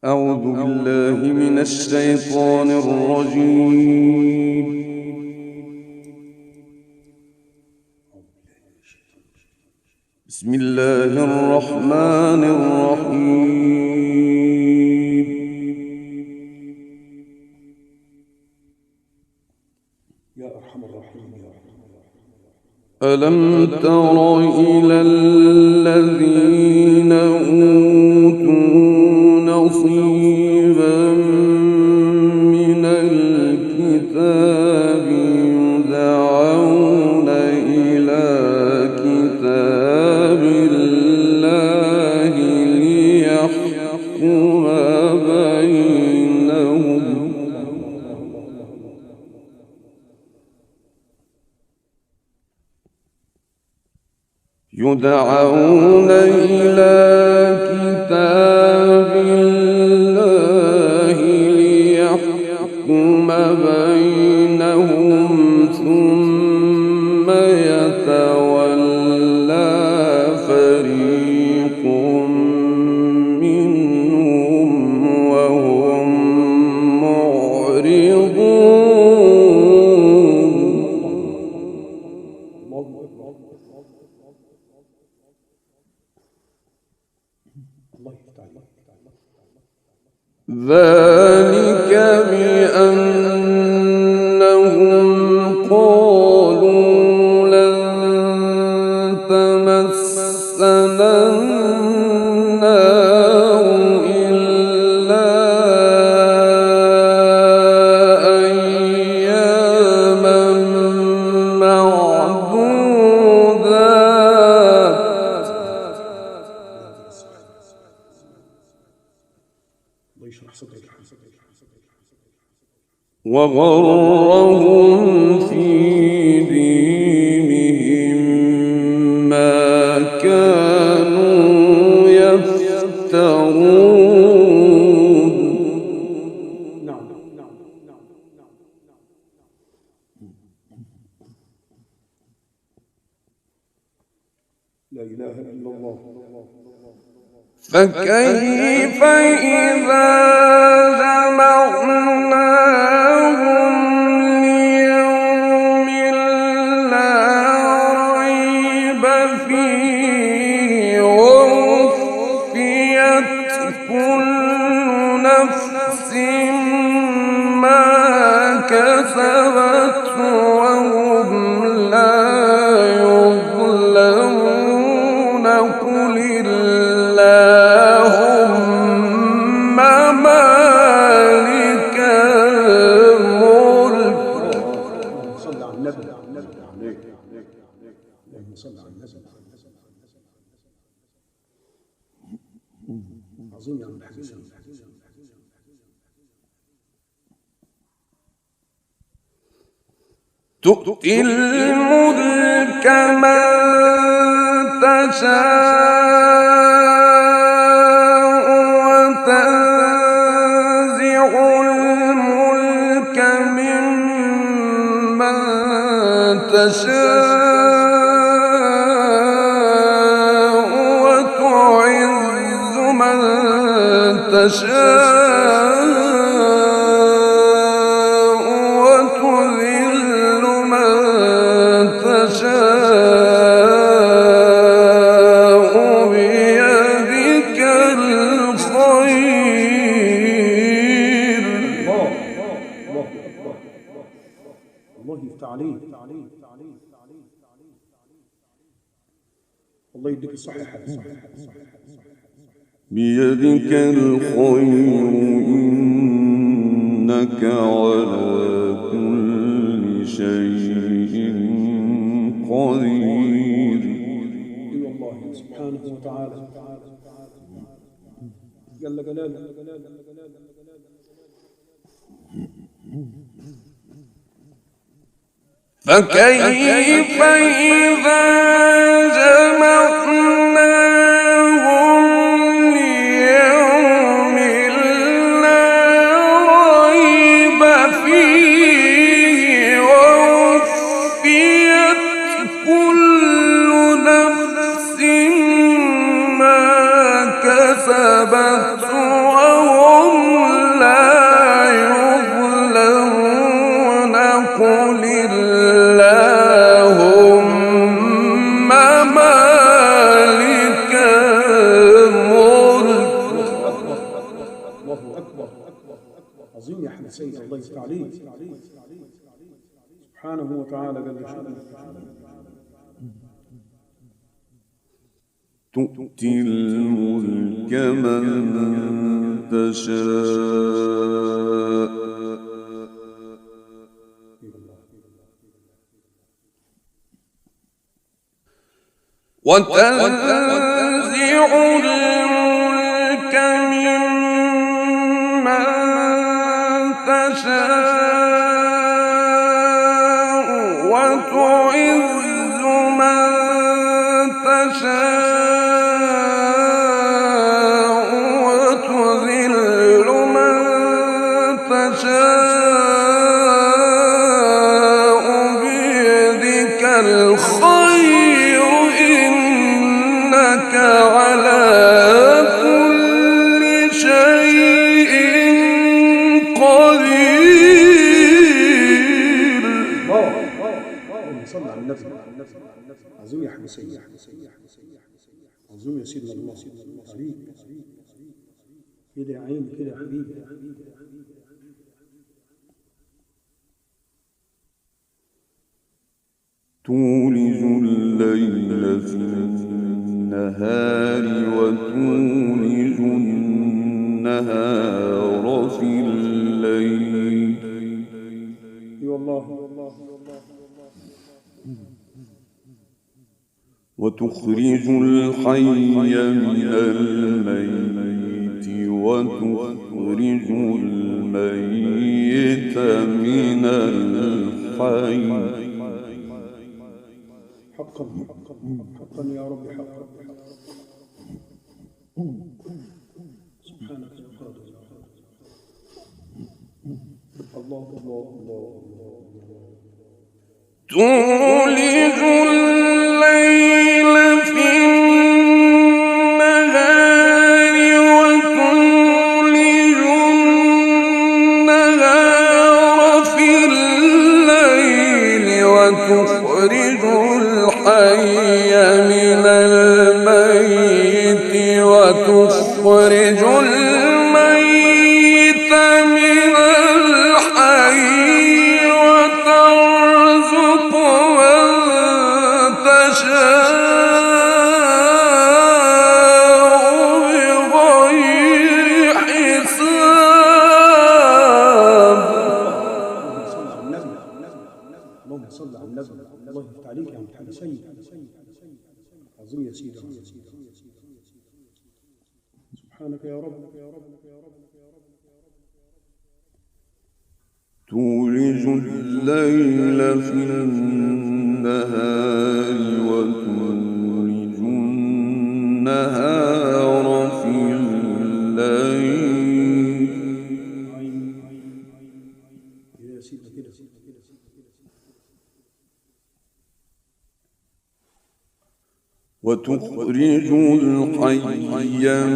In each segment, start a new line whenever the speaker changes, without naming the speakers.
أعوذ بالله من الشيطان الرجيم. بسم الله الرحمن الرحيم.
يا أرحم الراحمين.
ألم تر إلى الذين أوتوا نصيبا من الكتاب يدعون إلى كتاب الله ليحكم بينهم يدعون إلى كتاب الله ليحكم بينهم ثم يتولى فريق منهم وهم معرضون. ذلك بأنهم قالوا لن تمسنا النار إلا أياما معدودات وغرهم في دينهم ما كانوا يفترون.
لا إله إلا الله.
فكيف إذا جمعناهم ليوم لا ريب فيه ووفيت كل نفس ما كسبت وهم لا يظلمون. قل اللهم مالك الملك.
صل على النبي. اللهم صل على النبي. عظيم يا عم الحاج.
تؤتي الملك من تشاء وتنزع الملك ممن تشاء وتعز من تشاء وتذل من تشاء بيدك الخير.
الله يفتح عليك. الله يديك الصحة.
بيدك الخير إنك على كل شيء قدير.
الله سبحانه وتعالى جل جلاله.
فكيف إذا جمعناهم ليوم لا ريب فيه ووفيت كل نفس ما كسبت وهم
أكبر. عظيم يا أحمد سيد، الله يفتح عليك. سبحانه وتعالى جل شأنه.
تؤتي الملك من تشاء وتنزع الملك ممن تشاء وتعز من تشاء وتذل من تشاء بيدك الخير إنك على كل شيء قدير.
اللهم صل على النبي. عظيم يا أحمد سيد، عظيم يا سيدنا الله عليك. كده يا عيني، كده يا حبيبي.
تولج الليل في النهار وتولج النهار في الليل
والله.
وتخرج الحي من الميت وتخرج الميت من الحي.
حقا يا رب، حقا. سبحانك يا قادر. الله.
تولج الليل في النهار وتولج النهار في الليل وتخرج الحي من الميت وتخرج الميت من الحي وترزق من تشاء بغير حساب.
اللهم صل على النبي. الله يفتح عليك يا محمد سيد. عظيم يا سيدي. سبحانك يا رب.
تولج الليل في النهار وتولج النهار في الليل
يا سيدي كده.
وتخرج الحي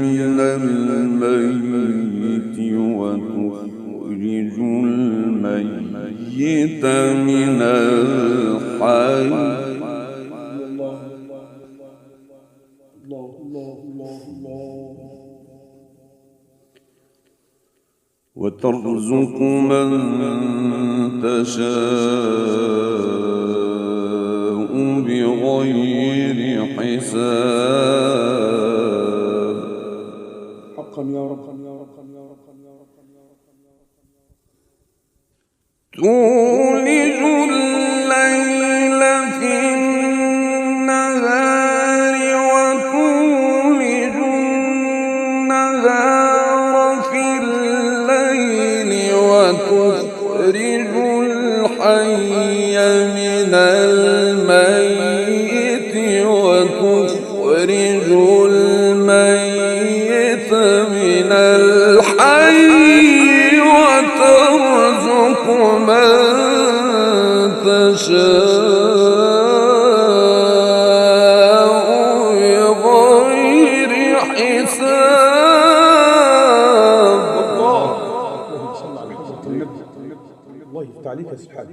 من الميت وتخرج الميت من الحي. وترزق من تشاء بغير حساب.
حقا يا رب.
تولج الليل في النهار وتولج النهار في الليل وتخرج الحي من الميت وتخرج الميت من الحي وترزق من تشاء بغير حساب.
اللهم صل على حضرة النبي. الله يفتح عليك يا سبحانه.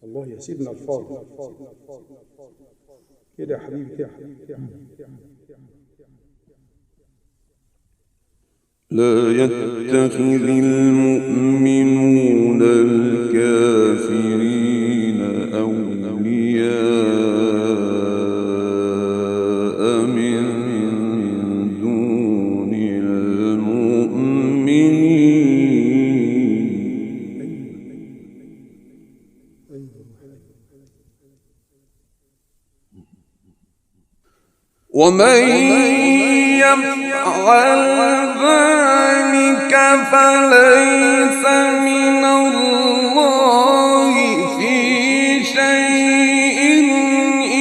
الله يا سيدنا الفاضل. كده يا حبيبي، كده.
لا يتخذ المؤمنون الكافرين أولياء من دون المؤمنين ومن يفعل ذلك فليس من الله في شيء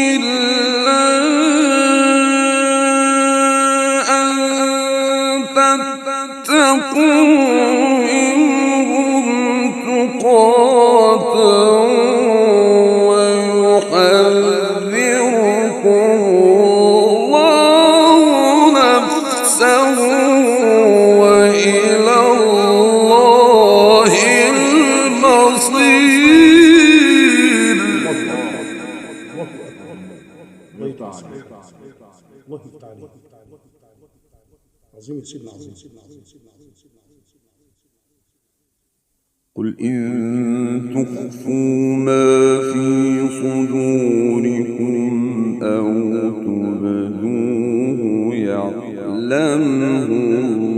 إلا أن تتقوا منهم تقاتا ويحذركم وإلى الله المصير.
الله تعالى عظيم سيدنا عظيم.
قل إن تخفوا ما في صدوركم أو تبدوه يعلمه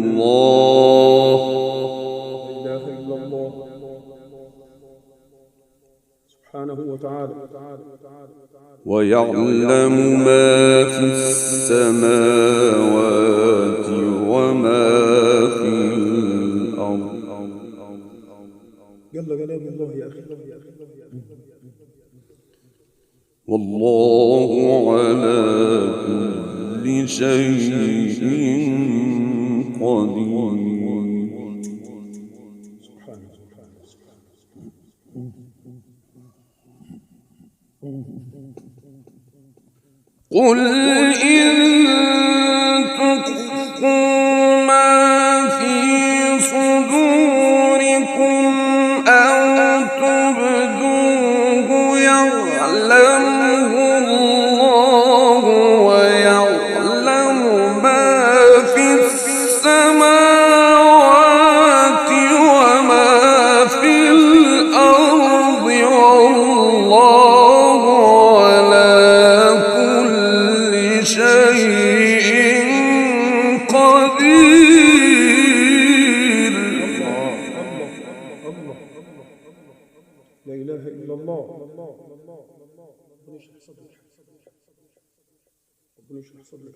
الله.
لا إله إلا الله سبحانه وتعالى.
ويعلم ما في السماوات وما في الأرض.
جل جلال الله يا أخي.
والله على كل شيء قدير. قل إن تخفوا ما في صدوركم أو تبدوه يعلمه الله ويعلم ما في السماوات وما في الأرض والله على كل شيء قدير.
لا إله إلا الله. ربنا يشرح صدرك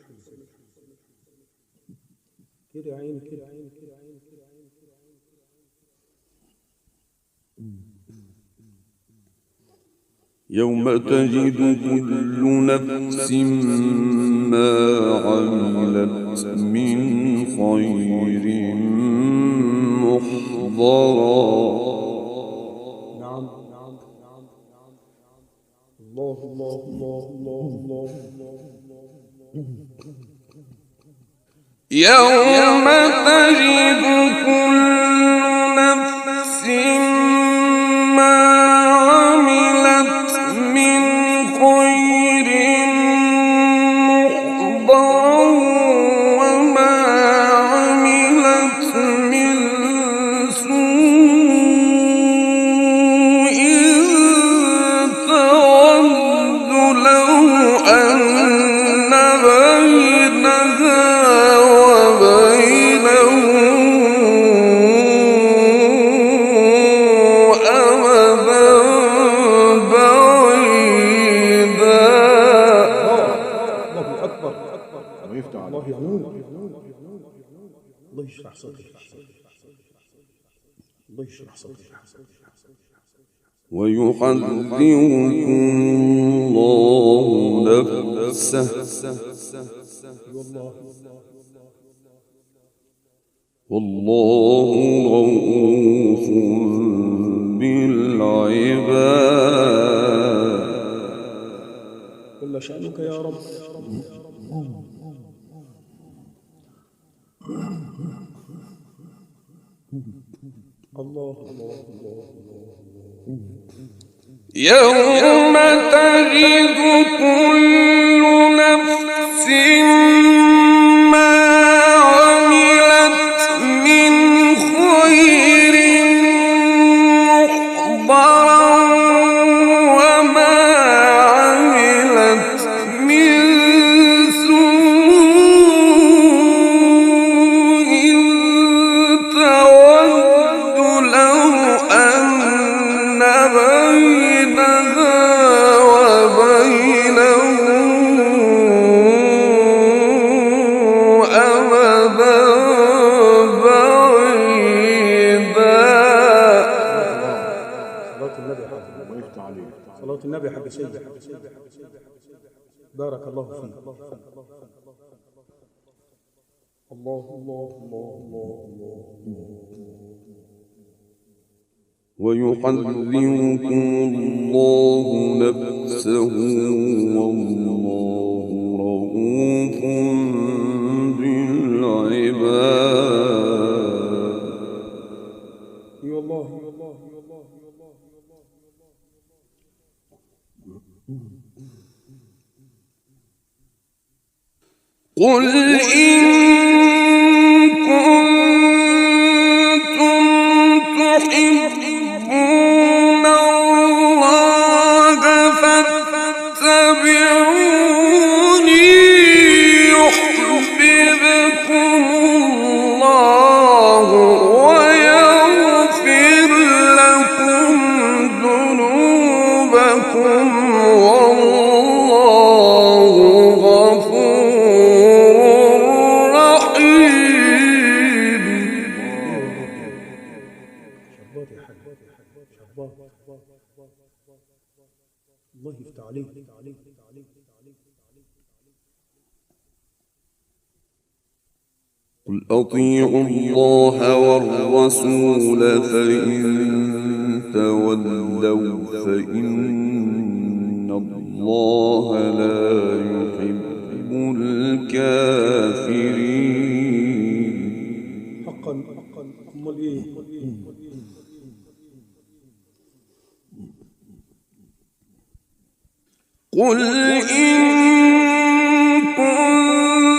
كده يا عيني كده.
يوم تجد كل نفس ما عملت من خير محضرا.
نعم. الله الله الله الله الله.
يوم تجد كل نفس ما عملت من خير محضرا وما عملت من سوء تود لو أن بينها وبينه أمدا بعيدا.
الله أكبر. الله ينور. الله يشرح صدرك. الله يشرح صدرك.
ويحذركم الله نفسه والله رؤوف بالعباد.
كل شأنك يا رب. الله الله الله
يوم تجد كل نفس ما عملت
والنبي حق سيد، بارك الله فيك. الله الله الله الله الله.
ويحذركم الله نفسه والله رؤوف بالعباد.
اي والله.
قل إن كنتم تحبون الله فاتبعوني يحببكم الله ويغفر لكم ذنوبكم والله غفور رحيم.
شباب يا حاج، شباب، الله يفتح عليك.
قل أطيعوا الله والرسول فإن تولوا فإن الله لا يحب الكافرين.
حقا امال ايه؟
قل إن كنتم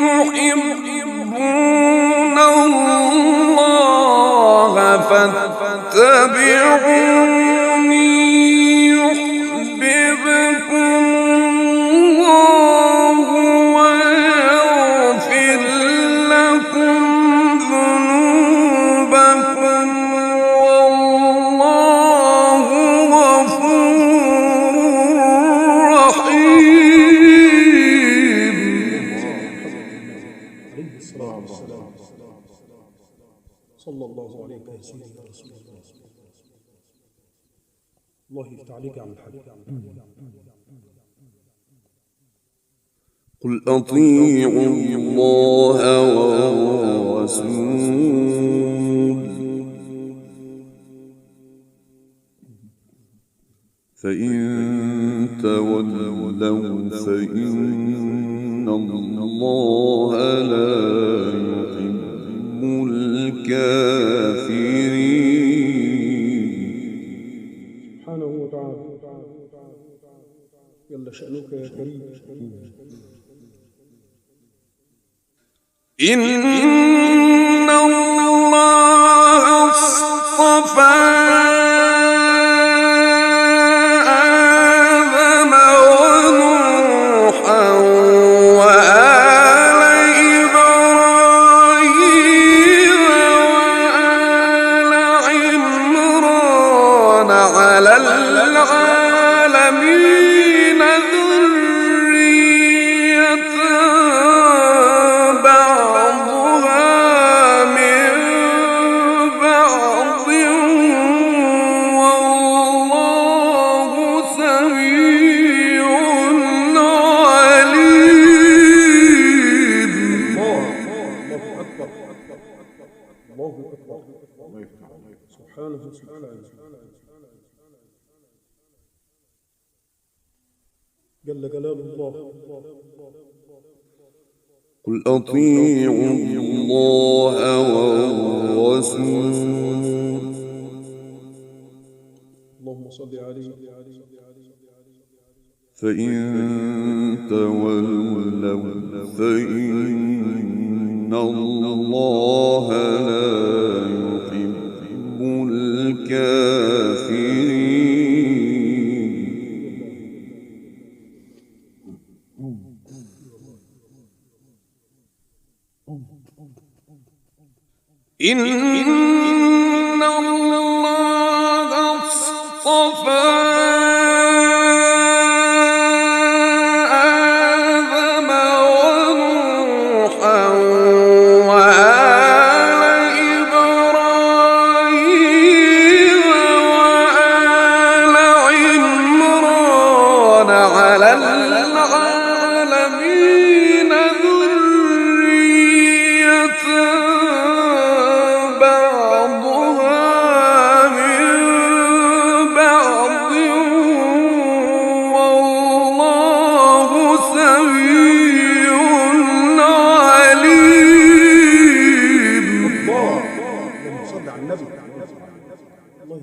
تحبون الله فاتبعوني يحببكم الله ويغفر لكم ذنوبكم والله غفور رحيم.
عليه الصلاة والسلام. صلى الله عليك يا سيدي يا رسول الله. الله يفتح عليك يا عم الحاج.
قل أطيعوا الله والرسول فإن تولوا فإن الله لا يحب الكافرين.
سبحانه وتعالى. يلا شأنك يا كريم.
إن الله اصطفى آدم ونوحا وآل إبراهيم وآل عمران على العالمين ذرية بعضها من بعض والله سميع عليم.
الله أكبر. الله أكبر. سبحانه سبحانه. جل جلال الله.
قل أطيعوا الله والرسول
اللهم صل عليه.
فإن تولوا فإن الله لا يحب الكافرين. إن الله اصطفى آدم ونوحا وآل إبراهيم وآل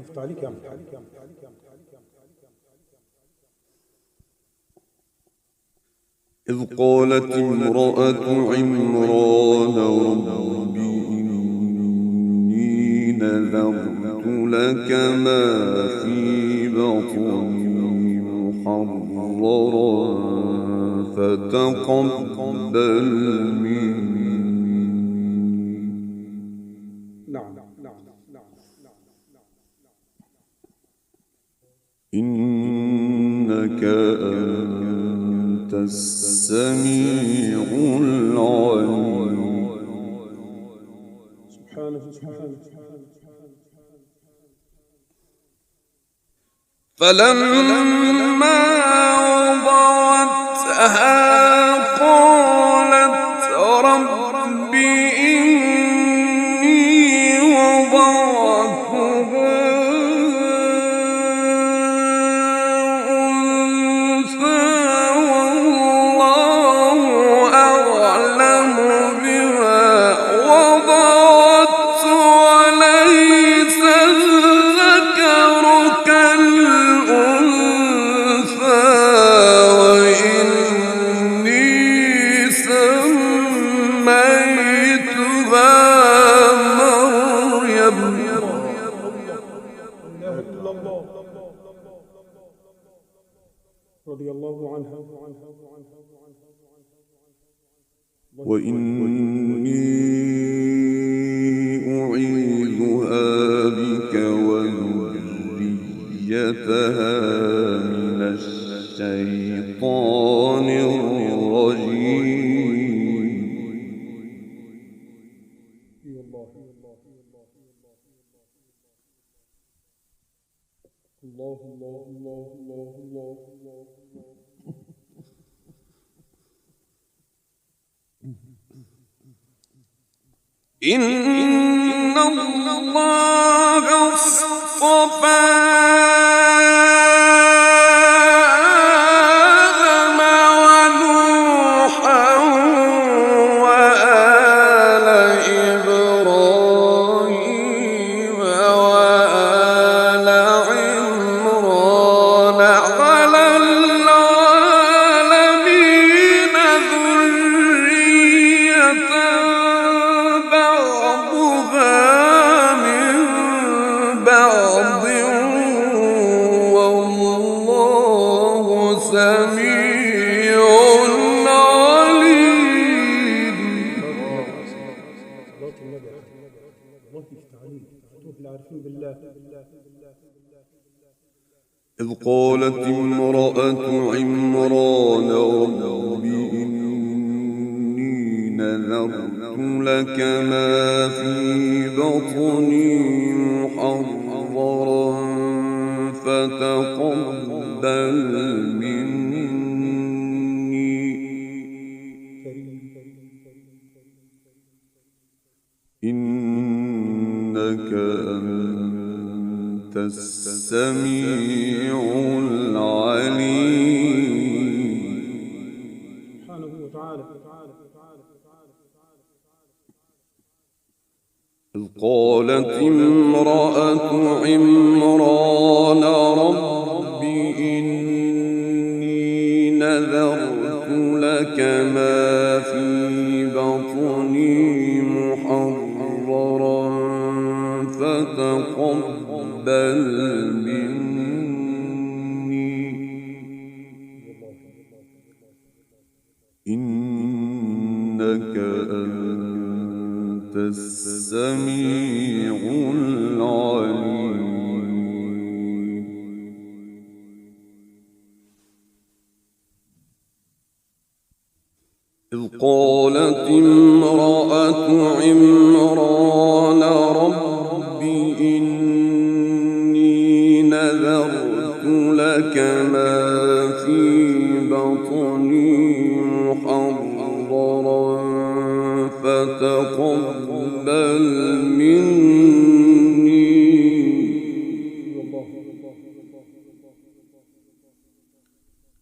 يفتح عليك يا عم.
إذ قالت امرأة عمران رب إني نذرت لك ما في بطني محررا فتقبل مني.
نعم.
إنك أنت السميع العليم.
سبحانه.
فلما وضعتها قالت رب إني وضعتها أنثى والله أعلم بما وضعت وليس الذكر كالأنثى وإني سميتها مريم.
لا إله إلا الله. رضي الله عنها.
وإني أعيذها بك وذريتها من الشيطان الرجيم.
الله.
إن الله اصطفى آدم ونوحا وآل إبراهيم وآل عمران على العالمين ذرية بعضها من بعض والله سميع عليم.
صلاة النبي. الله يفتح عليك. فتوح العارفين بالله.
إذ قالت امرأة عمران رب إني نذرت لك ما في بطني محررا فتقبل مني. إنك أنت السميع العليم.
سبحانه وتعالى.
إذ قالت امرأة عمران رب إني نذرت لك ما في بطني محررا فتقبل مني. إنك أنت السميع العليم. إذ قالت امرأة عمران رب إني نذرت لك ما في بطني محررا فتقبل مني.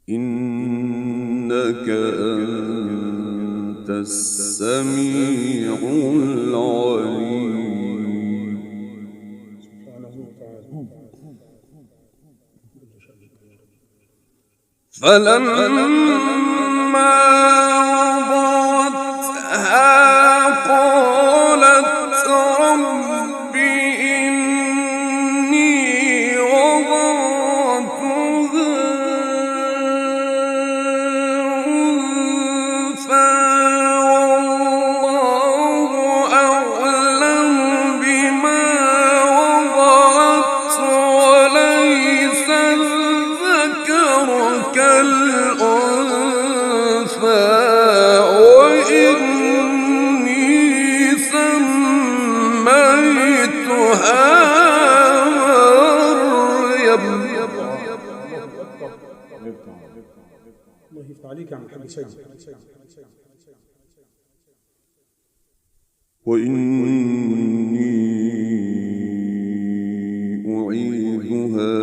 إنك أنت السميع العليم.
سبحانه وتعالى.
فلما وضعتها قالت رب إني وضعتها أنثى والله أعلم بما وضعت وليس الذكر كالأنثى وإني سميتها مريم.
الله يفتح عليك يا عم الحاج سيد.
وإني أعيذها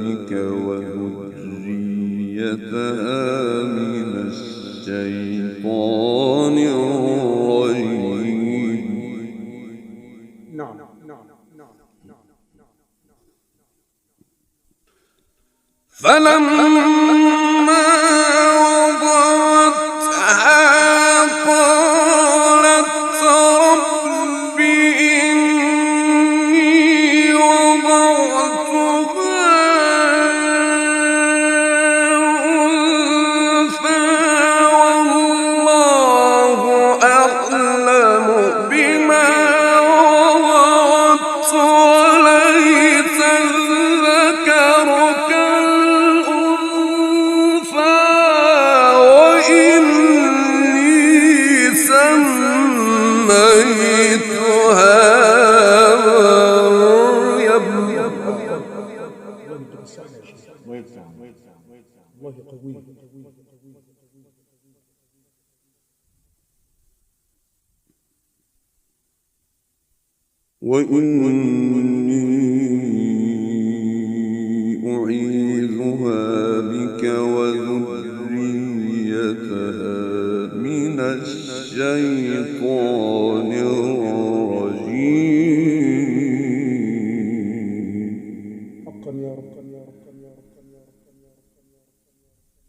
بك وذريتها من الشيطان الرجيم.
نعم.
فلما وضعتها قالت رب إني وضعتها أنثى والله أعلم بما وضعت وليس الذكر كالأنثى وإني سميتها مريم.
الله قوي.
وإني أعيذها بك وذريتها من الشيطان الرجيم.
حقا يا رب.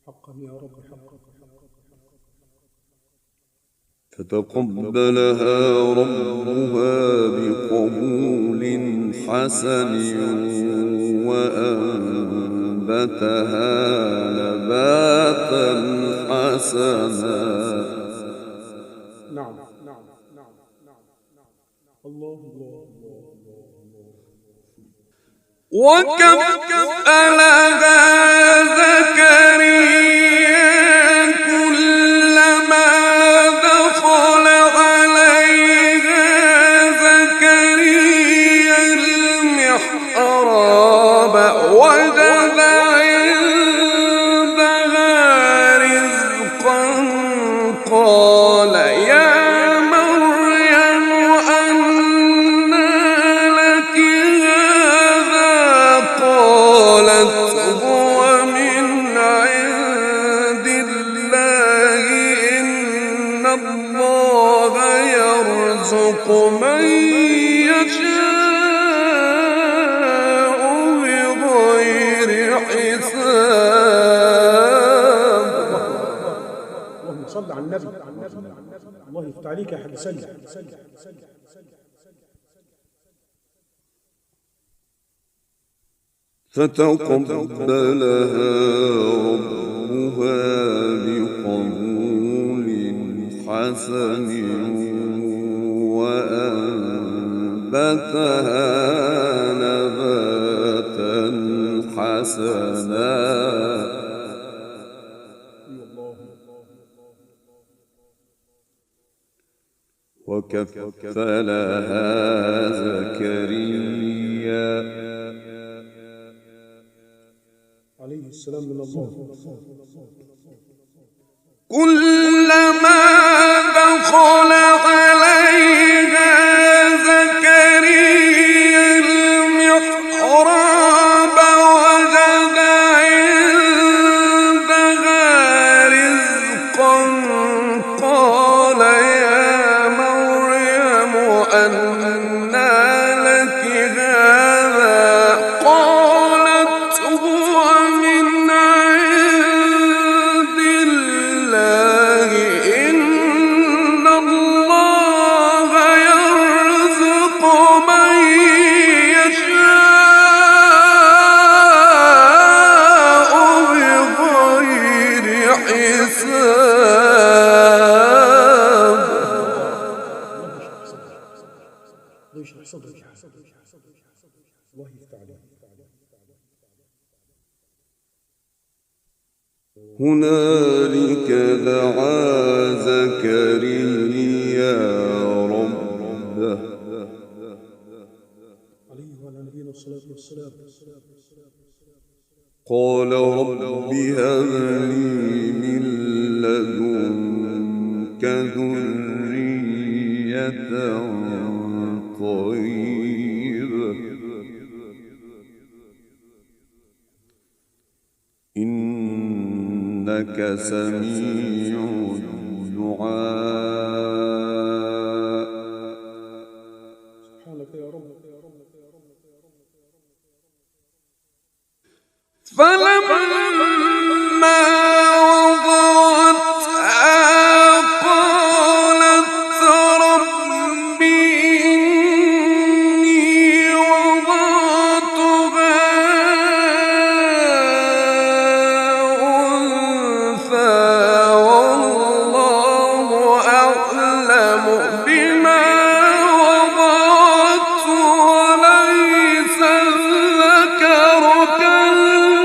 حقا يا رب.
فتقبلها ربها بقبول حسن وأنبتها نباتا حسنا.
نعم. الله.
وكفلها زكريا كلما دخل عليها زكريا المحراب وجد عندها رزقا قال يا مريم أنى لك هذا قالت هو من عند الله إن الله يرزق من يشاء بغير حساب.
اللهم صل على النبي. الله يفتح عليك يا حاج سيد.
فتقبلها ربها بقبول حسن وأنبتها نباتا حسنا. وكفلها زكريا
عليه السلام من الله.
كلما دخل عليها زكريا المحراب وجد عندها رزقا قال يا مريم أنى لك هذا قالت هو من عند
الله يشرح صدرك يا حسن، الله يفتح عليك.
هنالك دعا زكريا ربه
عليه وعلى نبينا الصلاة والسلام.
قال رب هب لي من لدنك ذرية طيبة إنك سميع الدعاء.
سبحانك يا رب.
فلما وضعتها قالت رب إني وضعتها أنثى والله أعلم بما وضعت وليس الذكر كالأنثى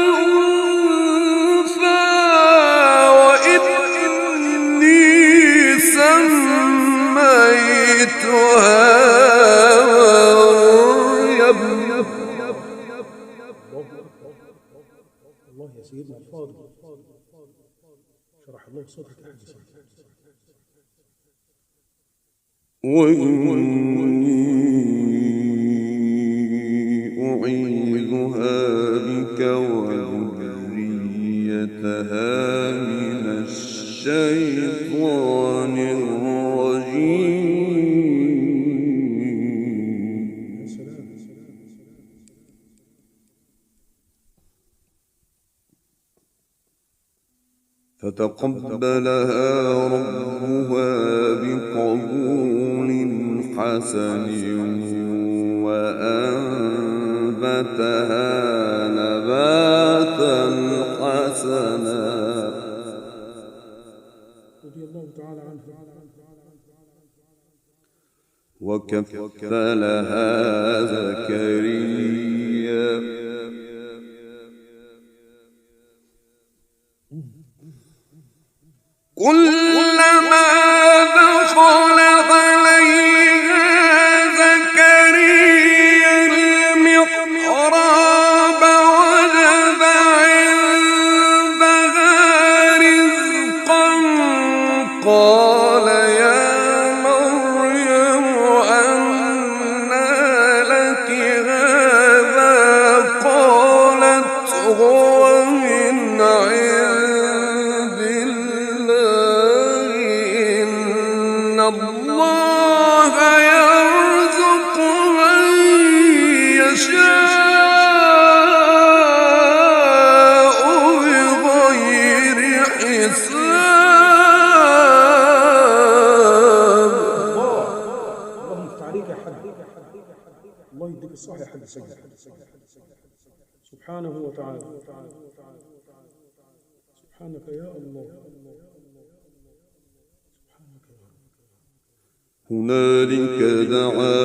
وإني سميتها مريم.
الله يا سيدنا الفاضل، شرح الله صدرك يا حاج سيدنا.
وإني أعيذها بك وذريتها من الشيطان الرجيم.
يا سلام.
فتقبلها ربها بقبول حسن وأنبتها نباتا حسنا
رضي الله تعالى عنه.
وكفلها زكريا كلما دخل عليها زكريا المحراب وجد عندها رزقا قال يا مريم أنى لك هذا قالت هو من عند الله إن الله يرزق من يشاء بغير حساب.
الله يفتح عليك يا حاج، الله يديك الصحة يا حاج سيدنا سبحانه وتعالى. سبحانك يا الله.
هنالك دعا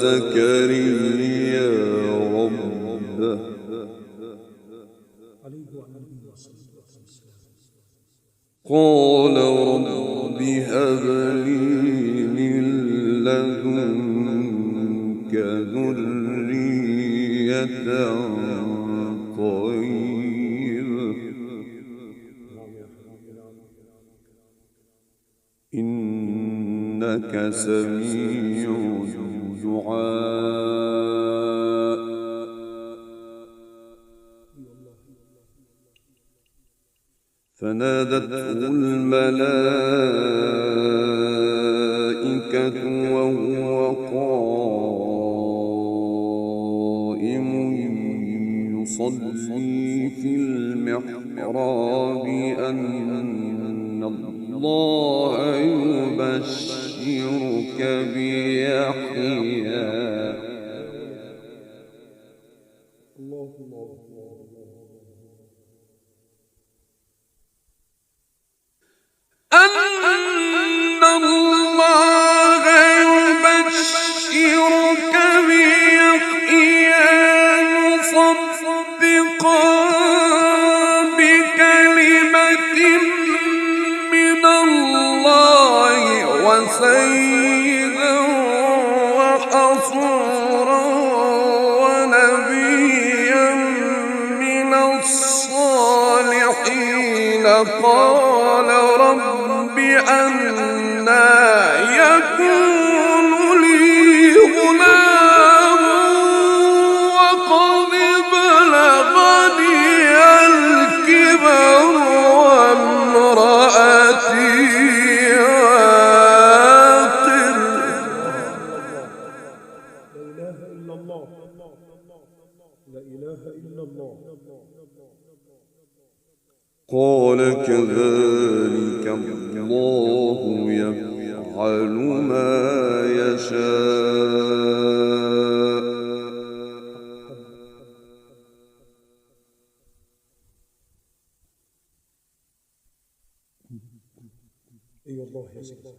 زكريا ربه
عليه وعلى نبينا الصلاة والسلام.
قال رب هب لي من لدنك ذرية طيبة إنك سميع الدعاء. فنادته الملائكة وهو قائم يصلي في المحراب أن الله يبشرك بيحيى
الله
أن الله يبشرك وحصورا ونبيا من الصالحين قال رب أنى يكون لي غلام وقد بلغني الكبر وامرأتي عاقر.
لا إله إلا الله.
قال كذلك الله يفعل ما يشاء.
أي الله يا سيدي.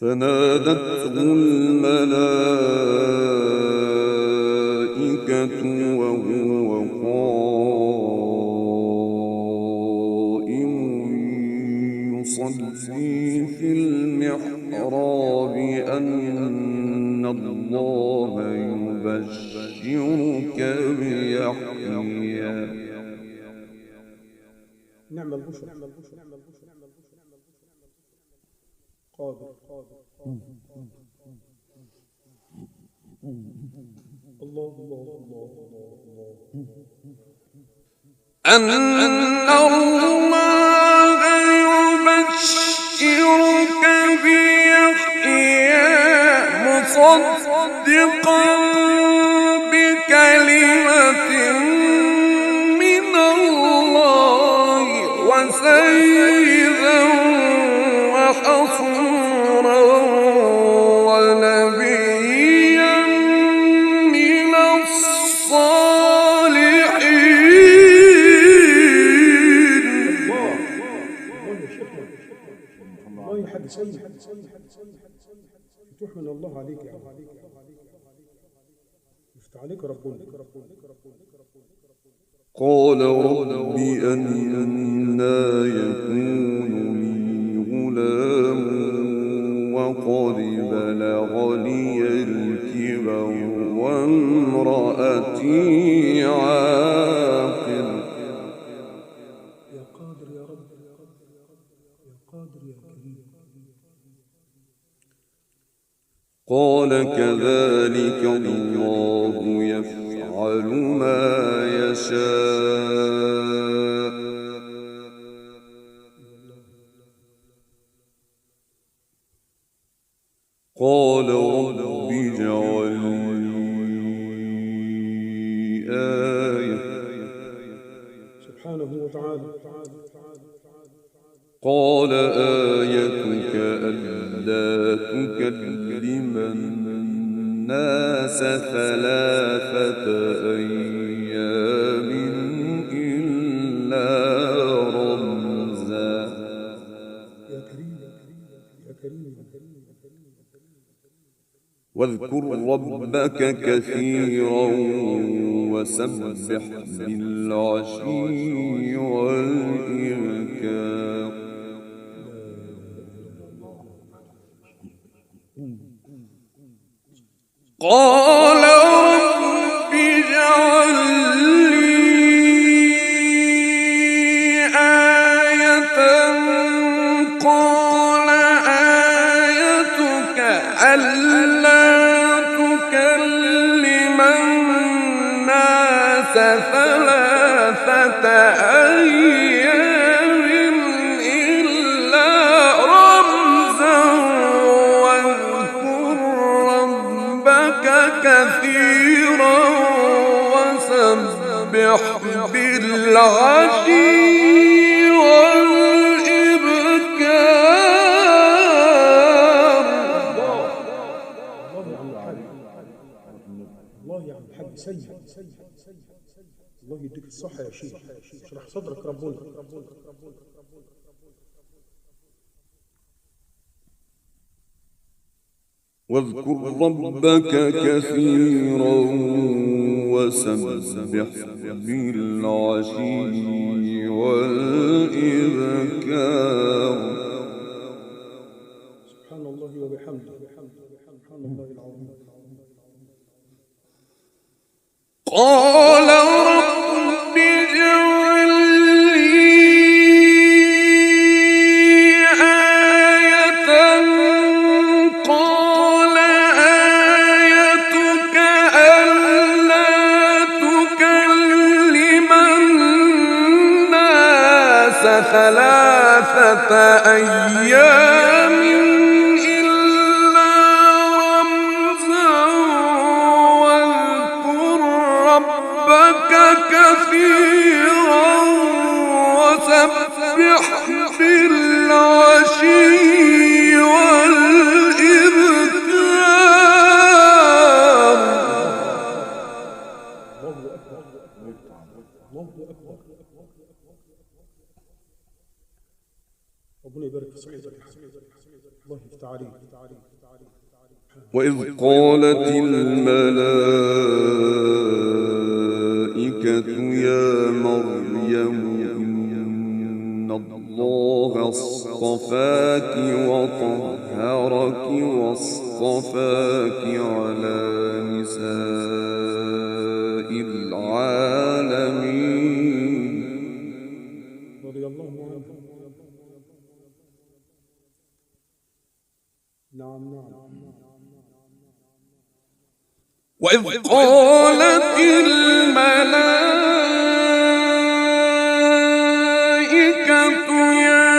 فنادته الملائكة وهو قائم يصلي في المحراب أن الله يبشرك بيحيى.
نعم البشر. قادر. الله الله الله الله.
أن الله يبشرك بيحيى مصدقا بكلمة من الله وسيدا وحصورا ونبيا من الصالحين.
الله يا شيخنا. الله يا حاج سيد. فتوح من الله عليك يا رب. يفتح عليك ربنا.
قال رب أنى يكون لي غلام وقد بلغني الكبر وامرأتي عاقر.
يا قادر يا رب. يا قادر يا كريم.
قال كذلك الله يفعل ما يشاء. قال رب اجعل لي آية.
سبحانه وتعالى.
قال آيتك ألا تكلم الناس 3 أيام إلا رمزا.
يا كريم يا كريم.
واذكر ربك كثيرا وسبح بالعشي والإبكار. قال رب اجعل لي آية. قال آيتك ألا تكلم الناس 3 أيام إلا رمزا واذكر ربك كثيرا وسبح بالعشي والإبكار.
الله يا عم الحاج سيد. الله يديك الصحة يا شيخ. اشرح صدرك ربنا.
واذكر ربك كثيرا وسبح بالعشي والإبكار.
سبحان الله وبحمده. سبحان الله العظيم.
قال رب اجعل لي آية قال آيتك ألا تكلم الناس 3 أيام إلا رمزا واذكر ربك كثيرا وسبح بالعشي والإبكار.
الله أكبر. ربنا يبارك في صحتك. الله يفتح عليك.
وإذ قالت الملائكة يا مريم إن الله اصطفاك وطهرك واصطفاك على نساء العالمين.
رضي الله عنه. نعم.
وإذ قالت الملائكة يا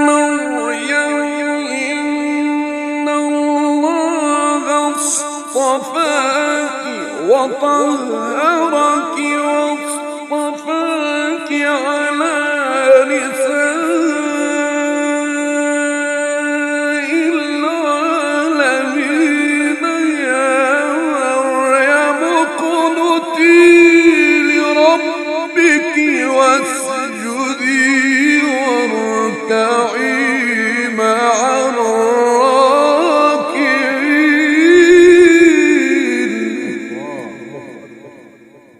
مريم إن الله اصطفاك وطهرك واصطفاك على نساء واسجدي واركعي مع الراكعين.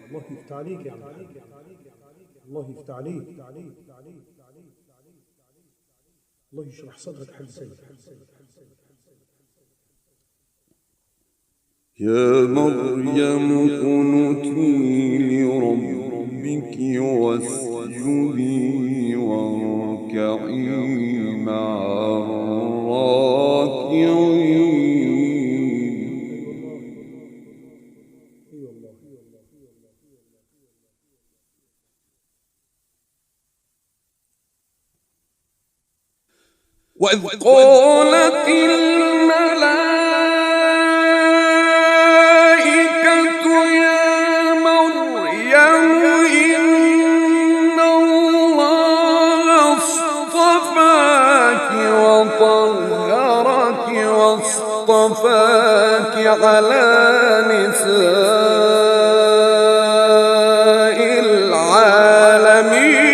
الله يفتح عليك يا عم. الله يفتح عليك. الله يشرح صدرك حل سيد.
يا مريم قنتي لربك واسجدي واركعي مع الراكعين. وإذ قالت الملائكة يا مريم إن الله اصطفاك وطهرك واصطفاك على نساء العالمين.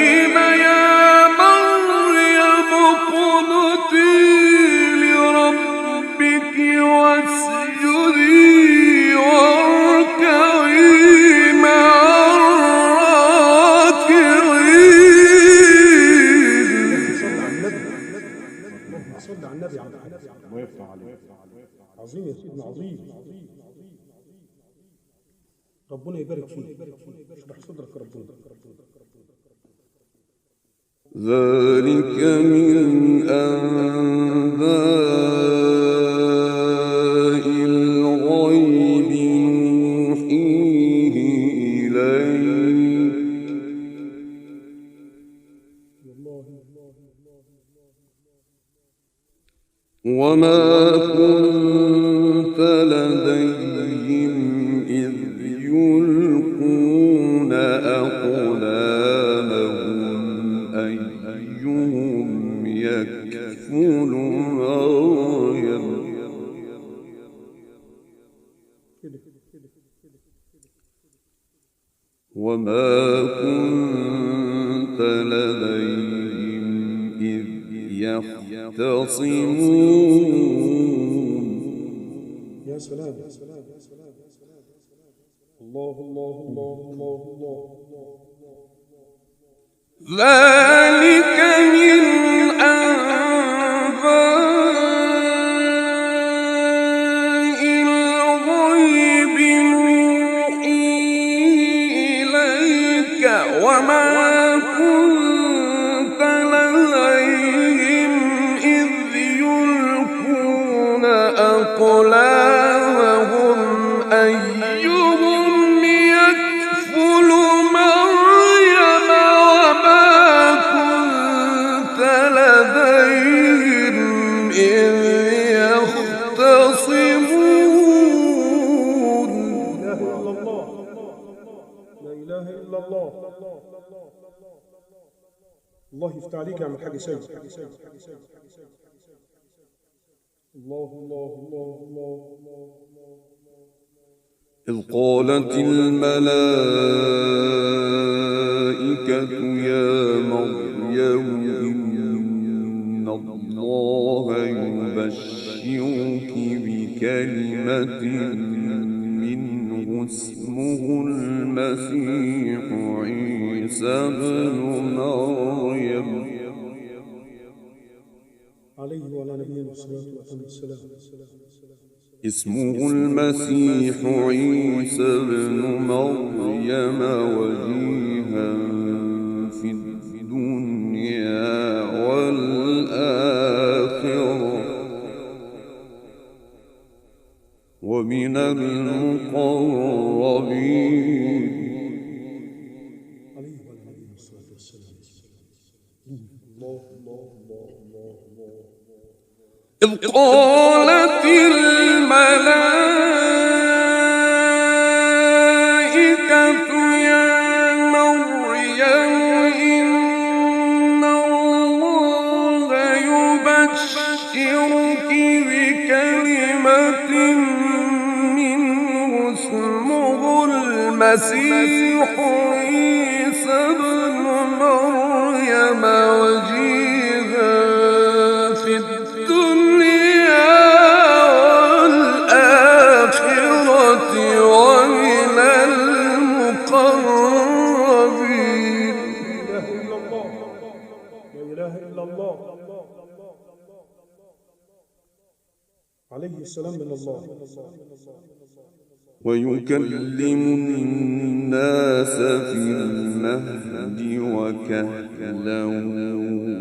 عظيم يا سيدنا عظيم. ربنا يبارك فيك. اشرح صدرك ربنا.
ذلك من أنباء الغيب نوحيه إليك وما كنت لديهم إذ يلقون أقلامهم أيهم يكفل مريم وما كنت لديهم إذ يختصمون.
يا سلام. الله الله الله الله الله.
ذلك من أنباء أقلامهم أيهم يكفل مريم وما كنت لديهم إذ يختصمون.
لا إله إلا الله. الله يفتح عليك يا عم الحاج سيد. الله الله الله الله الله.
إذ قالت الملائكة يا مريم إن الله يبشرك بكلمة منه اسمه المسيح عيسى بن مريم
عليه وعلى نبينا الصلاة والسلام.
اسمه المسيح عيسى بن مريم وجيها في الدنيا والآخرة ومن المقربين.
عليه وعلى نبينا الصلاة والسلام. الله الله الله الله الله.
إذ قالت الملائكة يا مريم إن الله يبشرك بكلمة منه اسمه المسيح عيسى بن مريم وجيها في الدنيا والآخرة ومن المقربين.
لا إله إلا الله. عليه السلام من الله.
ويكلم الناس في المهد وكهلا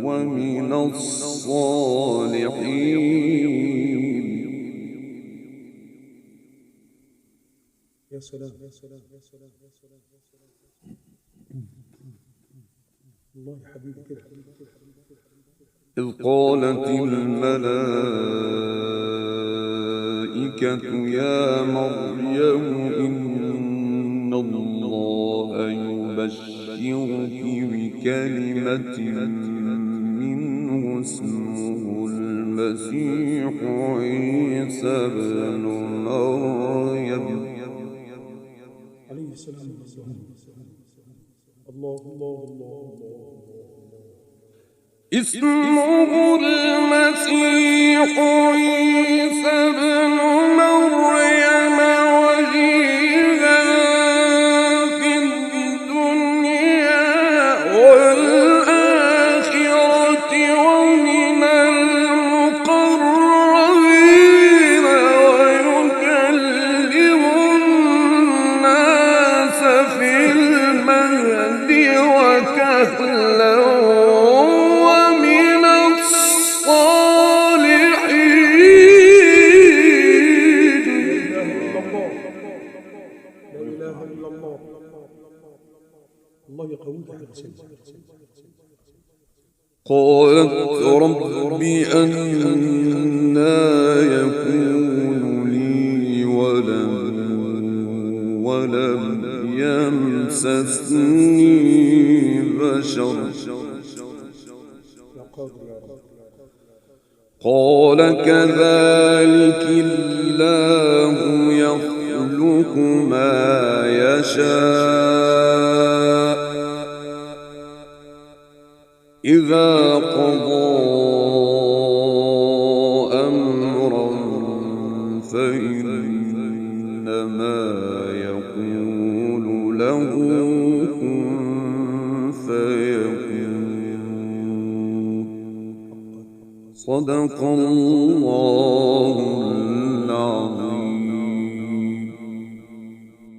ومن الصالحين.
يا سلام. الله يا حبيبي كده.
إذ قالت الملائكة يا مريم إن الله يبشرك بكلمة منه اسمه المسيح عيسى بن مريم
عليه السلام. الله الله الله الله.
اسمه المسيح عيسى بن مريم وجيها في الدنيا والآخرة ومن المقربين ويكلم الناس في المهد وكهلا قالت رب أنى يكون لي ولد ولم يمسسني بشر قال كذلك الله يخلق ما يشاء إذا قضى أمرا فإنما يقول له كن فيكون. صدق الله